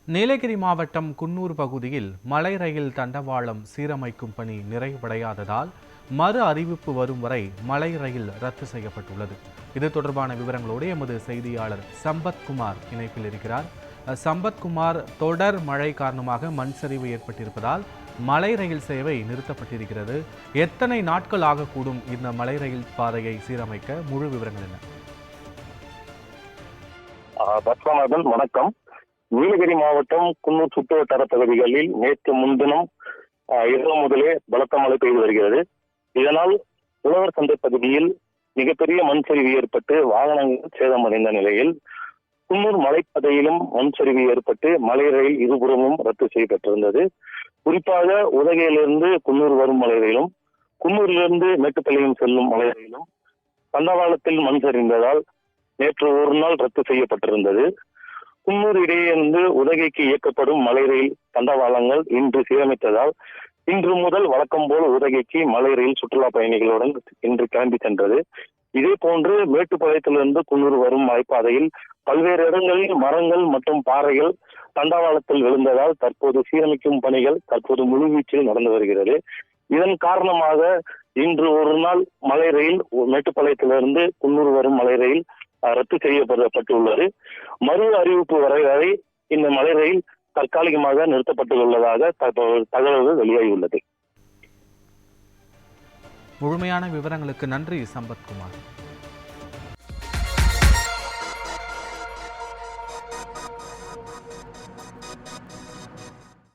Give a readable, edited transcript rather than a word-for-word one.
நீலகிரி மாவட்டம் குன்னூர் பகுதியில் மலை ரயில் தண்டவாளம் சீரமைக்கும் பணி நிறைவடையாததால் மறு அறிவிப்பு வரும் வரை மலை ரயில் ரத்து செய்யப்பட்டுள்ளது. இது தொடர்பான விவரங்களோடு எமது செய்தியாளர் சம்பத்குமார் இணைப்பில் இருக்கிறார். சம்பத்குமார், தொடர் மழை காரணமாக மண் சரிவு ஏற்பட்டிருப்பதால் மலை ரயில் சேவை நிறுத்தப்பட்டிருக்கிறது. எத்தனை நாட்கள் ஆகக்கூடும் இந்த மலை ரயில் பாதையை சீரமைக்க? முழு விவரங்கள் என்ன? வணக்கம். நீலகிரி மாவட்டம் குன்னூர் சுற்றுவட்டார பகுதிகளில் நேற்று முன்தினம் இரவு முதலே பலத்த மழை பெய்து வருகிறது. இதனால் உழவர் சந்தை பகுதியில் மிகப்பெரிய மண் சரிவு ஏற்பட்டு வாகனங்கள் சேதமடைந்த நிலையில் குன்னூர் மலைப்பதையிலும் மண் சரிவு ஏற்பட்டு மலை ரயில் இருபுறமும் ரத்து செய்யப்பட்டிருந்தது. குறிப்பாக உதகையிலிருந்து குன்னூர் வரும் மலை ரயிலும், குன்னூரிலிருந்து மேட்டுப்பாளையம் செல்லும் மலை ரயிலும் தண்டவாளத்தில் மண் சரிந்ததால் நேற்று ஒரு நாள் ரத்து செய்யப்பட்டிருந்தது. குன்னூர் இடையே இருந்து உதகைக்கு இயக்கப்படும் மலை ரயில் தண்டவாளங்கள் இன்று சீரமைத்ததால் இன்று முதல் வழக்கம் போல் உதகைக்கு மலை ரயில் சுற்றுலா பயணிகளுடன் இன்று கிளம்பி சென்றது. இதே போன்று மேட்டுப்பாளையத்திலிருந்து குன்னூர் வரும் மலைப்பாதையில் பல்வேறு இடங்களில் மரங்கள் மற்றும் பாறைகள் தண்டவாளத்தில் விழுந்ததால் தற்போது சீரமைக்கும் பணிகள் தற்போது முழுவீச்சில் நடந்து வருகிறது. இதன் காரணமாக இன்று ஒரு நாள் மலை ரயில் மேட்டுப்பாளையத்திலிருந்து குன்னூர் வரும் மலை ரயில் ரத்து செய்யப்பட்டுள்ளது. மறு அறிவிப்பு வரை இந்த மலை ரயில் தற்காலிகமாக நிறுத்தப்பட்டுள்ளதாக தகவல்கள் வெளியாகியுள்ளது. முழுமையான விவரங்களுக்கு நன்றி சம்பத்குமார்.